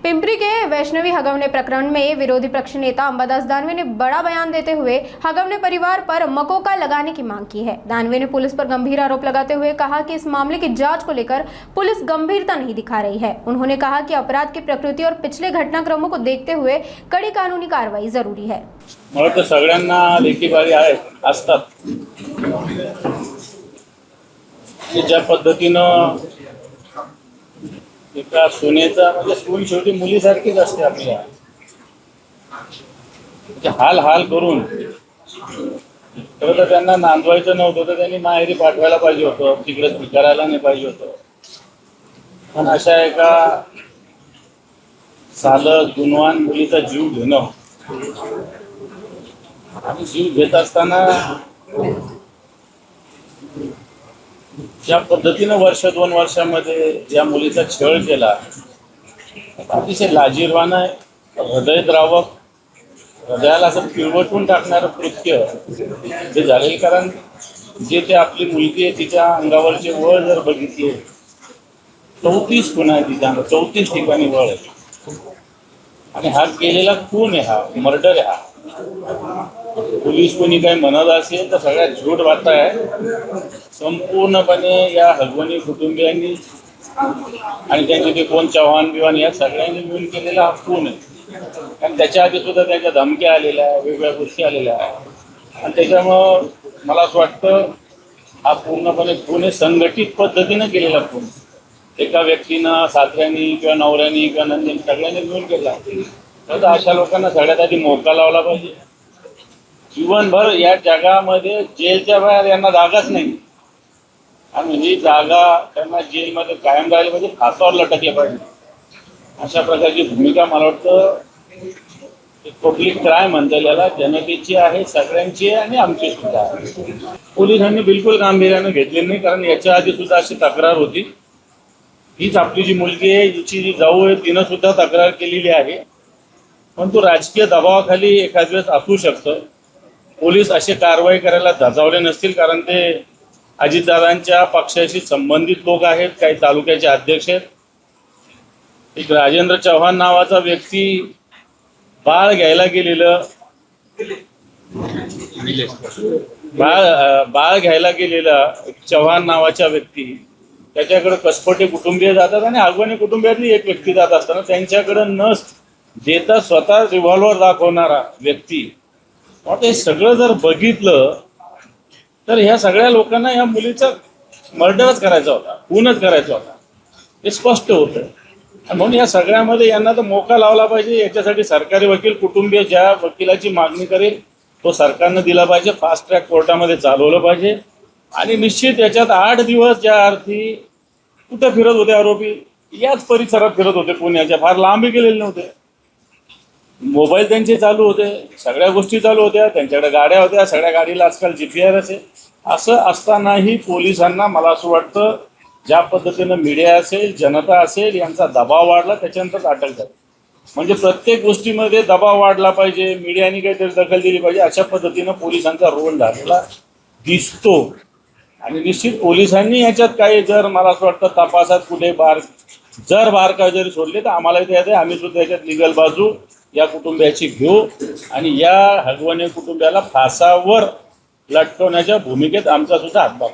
पिंपरी के वैष्णवी हगवने प्रकरण में विरोधी पक्ष नेता अंबादास दानवे ने बड़ा बयान देते हुए हगवने परिवार पर मकोका लगाने की मांग की है। दानवे ने पुलिस पर गंभीर आरोप लगाते हुए कहा कि इस मामले की जांच को लेकर पुलिस गंभीरता नहीं दिखा रही है। उन्होंने कहा कि अपराध की प्रकृति और पिछले घटनाक्रमों को देखते हुए कड़ी कानूनी कार्रवाई जरूरी है। मला तर सगळ्यांना लेखीबारी आहे असतात की ज्या पद्धतीनं एका सुनेचा म्हणजे सून शेवटी मुलीसारखीच असते आपल्या, हाल हाल करून खरं तर त्यांना नांदवायचं नव्हतं तर त्यांनी माहेरी पाठवायला पाहिजे होतं, तिकडे स्वीकारायला नाही पाहिजे होतं. पण अशा एका साधं गुणवान मुलीचा जीव घेणं आणि जीव घेत असताना ज्या पद्धतीनं वर्ष 2 वर्षामध्ये या मुलीचा छळ केला, अतिशय लाजिरवाणं आहे, हृदयद्रावक, हृदयाला असं पिळवटून टाकणारं कृत्य ते झालेलं. कारण जे ते आपली मुलगी आहे तिच्या अंगावरचे वळ जर बघितले 34 खुणा आहे तिच्या, 34 ठिकाणी वळ आहे आणि हा केलेला खून आहे, हा मर्डर आहे. हा पोलीस कोणी काही म्हणत असेल तर सगळ्यात झूट वाटत आहे. संपूर्णपणे या हगवणी कुटुंबियांनी आणि त्यांचे ते कोण चव्हाण बिव्हाण या सगळ्यांनी मिळून केलेला हा खून आहे. कारण त्याच्या आधी सुद्धा त्यांच्या धमक्या आलेल्या आहे, वेगवेगळ्या गोष्टी आलेल्या आहेत आणि त्याच्यामुळं मला असं वाटतं हा पूर्णपणे खून हे संघटित पद्धतीनं केलेला खून, एका व्यक्तीनं, सासऱ्यांनी किंवा नवऱ्यानी किंवा नंदीने सगळ्यांनी मिळून केला. तर अशा लोकांना सगळ्यात आधी मोका लावला पाहिजे. जीवनभर या जगामध्ये जेलच्या बाहेर यांना जागाच नाही आणि ही जागा त्यांना जेलमध्ये कायम राहिली पाहिजे, फासावर लटकले पाहिजे. अशा प्रकारची भूमिका मला वाटतं पब्लिक क्राईम म्हणता याला जनतेची आहे, सगळ्यांची आहे आणि आमची सुद्धा आहे. पोलिसांनी बिलकुल गांभीर्यानं घेतले नाही, कारण याच्या आधी सुद्धा अशी तक्रार होती. हीच आपली जी मुलगी आहे, हिची जी जाऊ आहे, तिनं सुद्धा तक्रार केलेली आहे. पण तो राजकीय दबावाखाली एखाद वेळेस असू शकतं. पोलीस असे कारवाई करायला धजावले नसतील, कारण ते अजितदादांच्या पक्षाशी संबंधित लोक आहेत, काही तालुक्याचे अध्यक्ष आहेत. एक राजेंद्र चव्हाण नावाचा व्यक्ती बाळ घ्यायला गेलेलं, बाळ घ्यायला गेलेला चव्हाण नावाच्या व्यक्ती, त्याच्याकडे कसपटे कुटुंबीय जातात आणि हगवणी कुटुंबियातली एक व्यक्ती जात असताना त्यांच्याकडे न देता स्वतः रिव्हॉल्वर दाखवणारा व्यक्ती. आता हे सगळं जर बघितलं तर ह्या सगळ्या लोकांना या मुलीचा मर्डरच करायचा होता, खूनच करायचा होता, हे स्पष्ट होतं. म्हणून या सगळ्यामध्ये यांना तर मोका लावला पाहिजे. याच्यासाठी सरकारी वकील कुटुंबीय ज्या वकिलाची मागणी करेल तो सरकारनं दिला पाहिजे, फास्ट ट्रॅक कोर्टामध्ये चालवलं पाहिजे आणि निश्चित याच्यात 8 दिवस ज्या अर्थी कुठं फिरत होते आरोपी, याच परिसरात फिरत होते, पुण्याच्या फार लांबही गेलेले नव्हते. मोबाईल त्यांचे चालू होते, सगळ्या गोष्टी चालू होत्या, त्यांच्याकडे गाड्या होत्या, सगळ्या गाडीला आजकाल GPRS आहे. असं असतानाही पोलिसांना मला असं वाटतं ज्या पद्धतीनं मीडिया असेल, जनता असेल, यांचा दबाव वाढला, त्याच्यानंतर अटक झाली. म्हणजे प्रत्येक गोष्टीमध्ये दबाव वाढला पाहिजे, मीडियाने काहीतरी दखल दिली पाहिजे, अशा पद्धतीनं पोलिसांचा रोल झालेला दिसतो. आणि निश्चित पोलिसांनी याच्यात काही जर मला असं वाटतं तपासात कुठे बारकावे जरी सोडले तर आम्हाला इथे येते, आम्ही सुद्धा याच्यात लिगल बाजू या कुटुंबियाची घेऊ आणि या हगवणे कुटुंबियाला फासावर लटकवण्याच्या भूमिकेत आमचा सुद्धा हातभार.